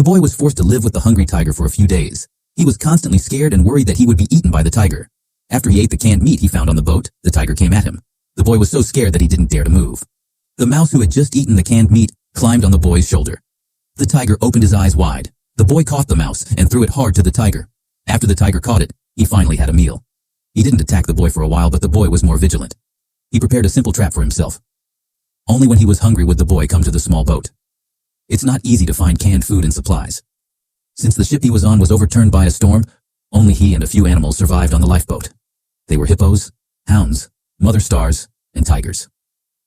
The boy was forced to live with the hungry tiger for a few days. He was constantly scared and worried that he would be eaten by the tiger. After he ate the canned meat he found on the boat, the tiger came at him. The boy was so scared that he didn't dare to move. The mouse who had just eaten the canned meat climbed on the boy's shoulder. The tiger opened his eyes wide. The boy caught the mouse and threw it hard to the tiger. After the tiger caught it, he finally had a meal. He didn't attack the boy for a while, but the boy was more vigilant. He prepared a simple trap for himself. Only when he was hungry would the boy come to the small boat. It's not easy to find canned food and supplies. Since the ship he was on was overturned by a storm, only he and a few animals survived on the lifeboat. They were hippos, hounds, mother stars, and tigers.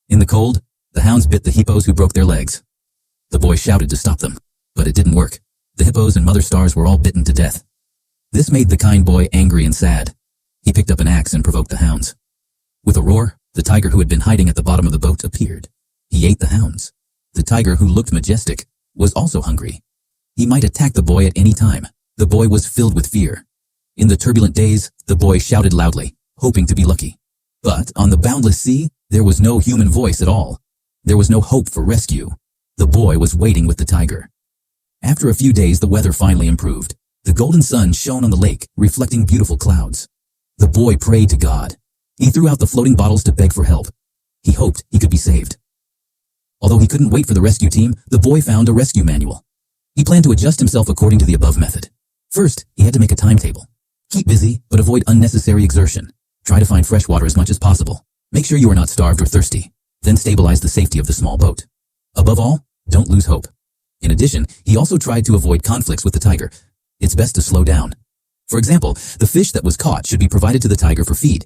In the cold, the hounds bit the hippos who broke their legs. The boy shouted to stop them, but it didn't work. The hippos and mother stars were all bitten to death. This made the kind boy angry and sad. He picked up an axe and provoked the hounds. With a roar, the tiger who had been hiding at the bottom of the boat appeared. He ate the hounds. The tiger, who looked majestic, was also hungry. He might attack the boy at any time. The boy was filled with fear. In the turbulent days, the boy shouted loudly, hoping to be lucky. But on the boundless sea, there was no human voice at all. There was no hope for rescue. The boy was waiting with the tiger. After a few days, the weather finally improved. The golden sun shone on the lake, reflecting beautiful clouds. The boy prayed to God. He threw out the floating bottles to beg for help. He hoped he could be saved. Although he couldn't wait for the rescue team, the boy found a rescue manual. He planned to adjust himself according to the above method. First, he had to make a timetable. Keep busy, but avoid unnecessary exertion. Try to find fresh water as much as possible. Make sure you are not starved or thirsty. Then stabilize the safety of the small boat. Above all, don't lose hope. In addition, he also tried to avoid conflicts with the tiger. It's best to slow down. For example, the fish that was caught should be provided to the tiger for feed.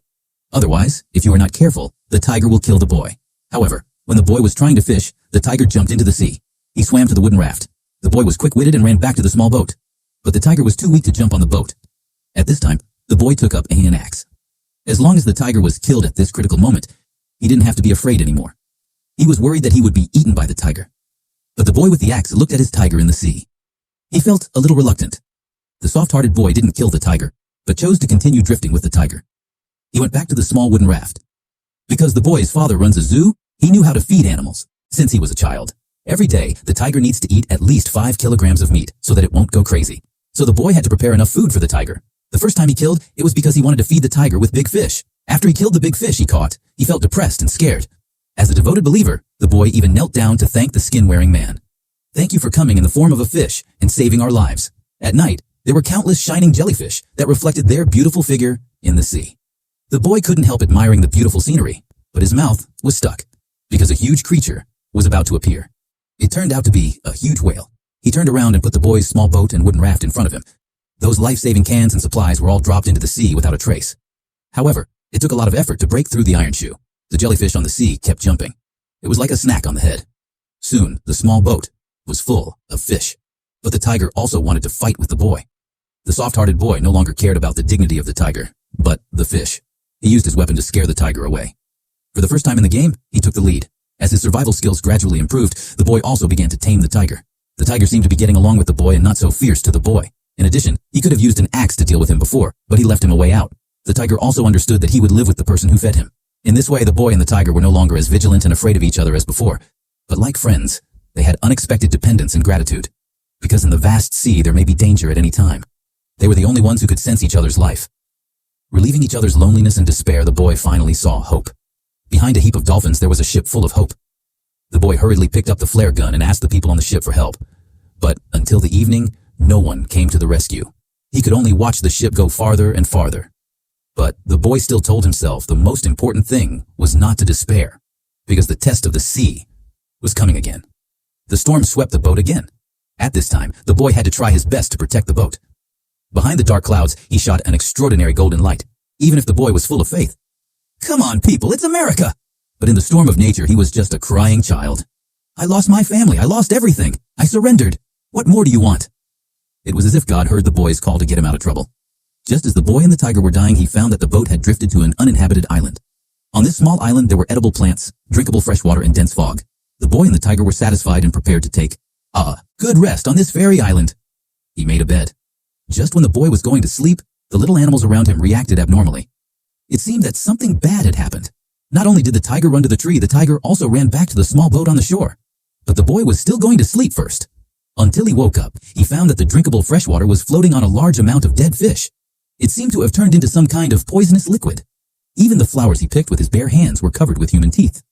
Otherwise, if you are not careful, the tiger will kill the boy. However, when the boy was trying to fish, the tiger jumped into the sea. He swam to the wooden raft. The boy was quick-witted and ran back to the small boat. But the tiger was too weak to jump on the boat. At this time, the boy took up an axe. As long as the tiger was killed at this critical moment, he didn't have to be afraid anymore. He was worried that he would be eaten by the tiger. But the boy with the axe looked at his tiger in the sea. He felt a little reluctant. The soft-hearted boy didn't kill the tiger, but chose to continue drifting with the tiger. He went back to the small wooden raft. Because the boy's father runs a zoo, he knew how to feed animals, since he was a child. Every day, the tiger needs to eat at least 5 kilograms of meat so that it won't go crazy. So the boy had to prepare enough food for the tiger. The first time he killed, it was because he wanted to feed the tiger with big fish. After he killed the big fish he caught, he felt depressed and scared. As a devoted believer, the boy even knelt down to thank the skin-wearing man. Thank you for coming in the form of a fish and saving our lives. At night, there were countless shining jellyfish that reflected their beautiful figure in the sea. The boy couldn't help admiring the beautiful scenery, but his mouth was stuck because a huge creature was about to appear. It turned out to be a huge whale. He turned around and put the boy's small boat and wooden raft in front of him. Those life-saving cans and supplies were all dropped into the sea without a trace. However, it took a lot of effort to break through the iron shoe. The jellyfish on the sea kept jumping. It was like a snack on the head. Soon, the small boat was full of fish. But the tiger also wanted to fight with the boy. The soft-hearted boy no longer cared about the dignity of the tiger, but the fish. He used his weapon to scare the tiger away. For the first time in the game, he took the lead. As his survival skills gradually improved, the boy also began to tame the tiger. The tiger seemed to be getting along with the boy and not so fierce to the boy. In addition, he could have used an axe to deal with him before, but he left him a way out. The tiger also understood that he would live with the person who fed him. In this way, the boy and the tiger were no longer as vigilant and afraid of each other as before. But like friends, they had unexpected dependence and gratitude. Because in the vast sea, there may be danger at any time. They were the only ones who could sense each other's life. Relieving each other's loneliness and despair, the boy finally saw hope. Behind a heap of dolphins, there was a ship full of hope. The boy hurriedly picked up the flare gun and asked the people on the ship for help. But until the evening, no one came to the rescue. He could only watch the ship go farther and farther. But the boy still told himself the most important thing was not to despair, because the test of the sea was coming again. The storm swept the boat again. At this time, the boy had to try his best to protect the boat. Behind the dark clouds, he shot an extraordinary golden light, even if the boy was full of faith. Come on, people, it's America! But in the storm of nature, he was just a crying child. I lost my family, I lost everything. I surrendered. What more do you want? It was as if God heard the boy's call to get him out of trouble. Just as the boy and the tiger were dying, he found that the boat had drifted to an uninhabited island. On this small island, there were edible plants, drinkable fresh water, and dense fog. The boy and the tiger were satisfied and prepared to take a good rest on this very island. He made a bed. Just when the boy was going to sleep, the little animals around him reacted abnormally. It seemed that something bad had happened. Not only did the tiger run to the tree, the tiger also ran back to the small boat on the shore. But the boy was still going to sleep first. Until he woke up, he found that the drinkable freshwater was floating on a large amount of dead fish. It seemed to have turned into some kind of poisonous liquid. Even the flowers he picked with his bare hands were covered with human teeth.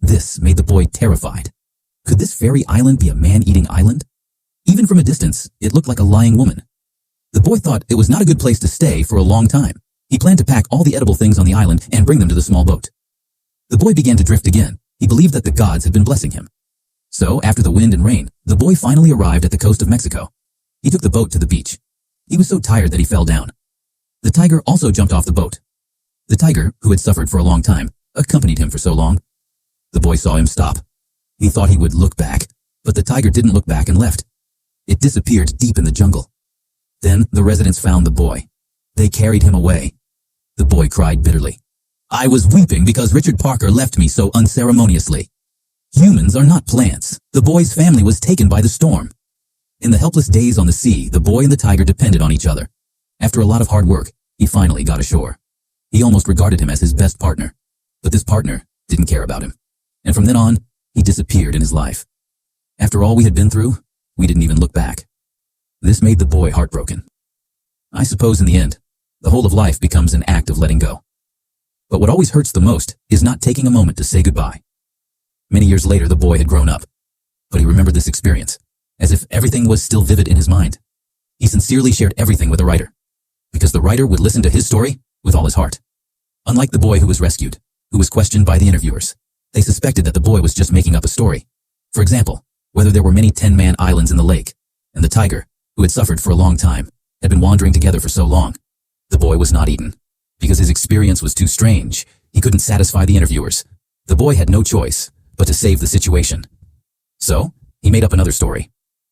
This made the boy terrified. Could this fairy island be a man-eating island? Even from a distance, it looked like a lying woman. The boy thought it was not a good place to stay for a long time. He planned to pack all the edible things on the island and bring them to the small boat. The boy began to drift again. He believed that the gods had been blessing him. So, after the wind and rain, the boy finally arrived at the coast of Mexico. He took the boat to the beach. He was so tired that he fell down. The tiger also jumped off the boat. The tiger, who had suffered for a long time, accompanied him for so long. The boy saw him stop. He thought he would look back, but the tiger didn't look back and left. It disappeared deep in the jungle. Then the residents found the boy. They carried him away. The boy cried bitterly. I was weeping because Richard Parker left me so unceremoniously. Humans are not plants. The boy's family was taken by the storm. In the helpless days on the sea, the boy and the tiger depended on each other. After a lot of hard work, he finally got ashore. He almost regarded him as his best partner, but this partner didn't care about him. And from then on, he disappeared in his life. After all we had been through, we didn't even look back. This made the boy heartbroken. I suppose in the end, the whole of life becomes an act of letting go. But what always hurts the most is not taking a moment to say goodbye. Many years later, the boy had grown up, but he remembered this experience, as if everything was still vivid in his mind. He sincerely shared everything with the writer, because the writer would listen to his story with all his heart. Unlike the boy who was rescued, who was questioned by the interviewers, they suspected that the boy was just making up a story. For example, whether there were many 10-man islands in the lake, and the tiger, who had suffered for a long time, had been wandering together for so long. The boy was not eaten. Because his experience was too strange, he couldn't satisfy the interviewers. The boy had no choice but to save the situation. So, he made up another story.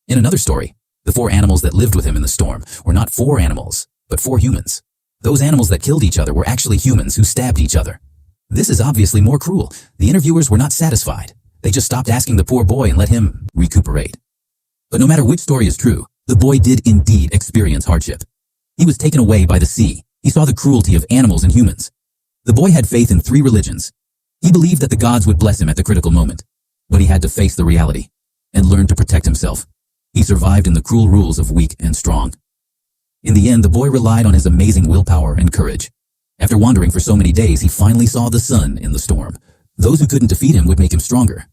In another story, the 4 animals that lived with him in the storm were not 4 animals, but 4 humans. Those animals that killed each other were actually humans who stabbed each other. This is obviously more cruel. The interviewers were not satisfied. They just stopped asking the poor boy and let him recuperate. But no matter which story is true, the boy did indeed experience hardship. He was taken away by the sea. He saw the cruelty of animals and humans. The boy had faith in 3 religions. He believed that the gods would bless him at the critical moment. But he had to face the reality and learn to protect himself. He survived in the cruel rules of weak and strong. In the end, the boy relied on his amazing willpower and courage. After wandering for so many days, he finally saw the sun in the storm. Those who couldn't defeat him would make him stronger.